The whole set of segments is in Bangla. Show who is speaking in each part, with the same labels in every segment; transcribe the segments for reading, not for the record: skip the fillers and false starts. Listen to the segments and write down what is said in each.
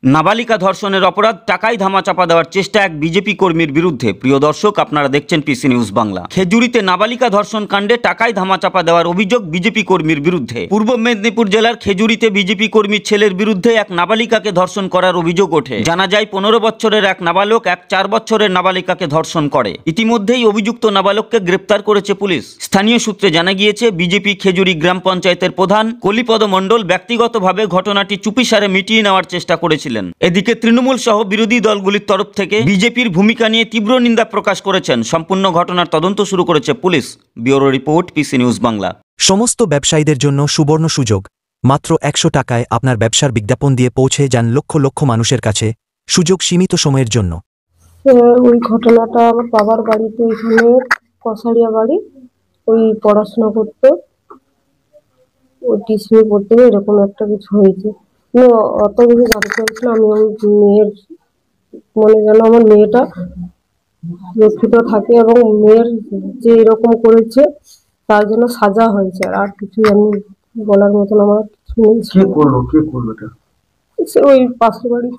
Speaker 1: নাবালিকা ধর্ষণের অপরাধ টাকায় ধামাচাপা দেওয়ার চেষ্টা এক বিজেপি কর্মীর বিরুদ্ধে। প্রিয় দর্শক, আপনারা দেখছেন পিসি নিউজ বাংলা। খেজুরিতে নাবালিকা ধর্ষণ কাণ্ডে টাকায় ধামাচাপা দেওয়ার অভিযোগ বিজেপি কর্মীর বিরুদ্ধে। পূর্ব মেদিনীপুর জেলার খেজুরিতে বিজেপি কর্মীর ছেলের বিরুদ্ধে এক নাবালিকাকে ধর্ষণ করার অভিযোগ ওঠে। জানা যায় 15 বছরের এক নাবালক এক 4 বছরের নাবালিকাকে ধর্ষণ করে। ইতিমধ্যেই অভিযুক্ত নাবালককে গ্রেপ্তার করেছে পুলিশ। স্থানীয় সূত্রে জানা গিয়েছে, বিজেপি খেজুরি গ্রাম পঞ্চায়েতের প্রধান কলিপদ মণ্ডল ব্যক্তিগতভাবে ঘটনাটি চুপিসারে মিটিয়ে নেওয়ার চেষ্টা করেছিলেন। এদিকে তৃণমূল সহ বিরোধী দলগুলির তরফ থেকে বিজেপির ভূমিকা নিয়ে তীব্র নিন্দা প্রকাশ করেছেন। সম্পূর্ণ ঘটনার তদন্ত শুরু করেছে police. Bureau report, PC news Bangla.
Speaker 2: সমস্ত ব্যবসায়ীদের জন্য সুবর্ণ সুযোগ। মাত্র 100 টাকায় আপনার ব্যবসার বিজ্ঞাপন দিয়ে পৌঁছে যান লক্ষ লক্ষ মানুষের কাছে। সুযোগ সীমিত সময়ের জন্য।
Speaker 3: ওই ঘটনাটা আমার বাবার বাড়িতে, এখানে কসারিয়া বাড়ি, ওই পড়াশোনা করতে, ওই টিউশনি পড়তে এরকম একটা কিছু হয়েছে। অত কিছু জানতে চাইছিল। আমি ওই মেয়ের যেন আমার মেয়েটা সুরক্ষিত থাকে এবং মেয়ের যে এরকম করেছে তার জন্য সাজা হয়েছে, আর কিছু আমি বলার মতন আমার কিছু নেই। সে ওই পাশের বাড়ির।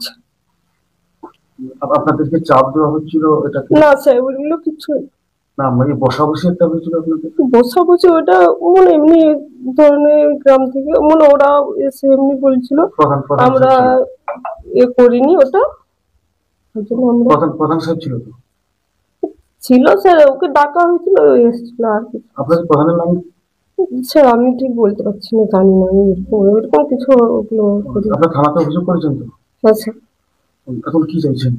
Speaker 4: আপনাদেরকে চাপ দেওয়া হচ্ছিল? এটা
Speaker 3: না স্যার, ওইগুলো কিছু
Speaker 4: না, বসাবসি একটা হয়েছিল আপনাদের?
Speaker 3: বসাবসি ওটা এমনি ধরনের গ্রাম থেকে ওরা এসে এমনি বলছিল, আমরা করিনি ওটা।
Speaker 4: প্রধান সাহেব ছিল তো?
Speaker 3: ছিল স্যার, ওকে ডাকা হয়েছিল, এসেছিল। আর কি
Speaker 4: আপনাদের প্রধানের নাম?
Speaker 3: স্যার আমি ঠিক বলতে পারছি না, জানি না। আমি এরকম কিছু
Speaker 4: আপনার থানাতে অভিযোগ করেছেন তো?
Speaker 3: হ্যাঁ স্যার।
Speaker 4: এখন কি চাইছেন?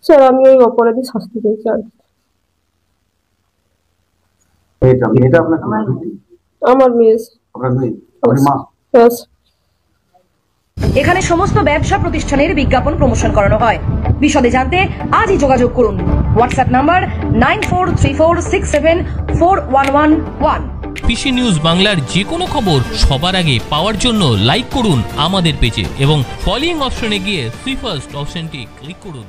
Speaker 3: স্যার আমি ওই অপরাধী শাস্তি চাইছি। আর
Speaker 4: মেয়েটা আপনার?
Speaker 3: আমার মেয়ে।
Speaker 4: আপনার মেয়ে? আপনার মা?
Speaker 3: হ্যাঁ।
Speaker 5: এখানে সমস্ত ব্যবসা প্রতিষ্ঠানের বিজ্ঞাপন প্রমোশন করানো হয়। বিশদে জানতে আজই যোগাযোগ করুন। WhatsApp number 9434674111।
Speaker 6: পিসি নিউজ বাংলার যে কোনো খবর সবার আগে পাওয়ার জন্য লাইক করুন আমাদের পেজে এবং ফলোইং অপশনে গিয়ে সুই ফার্স্ট অপশনটি ক্লিক করুন।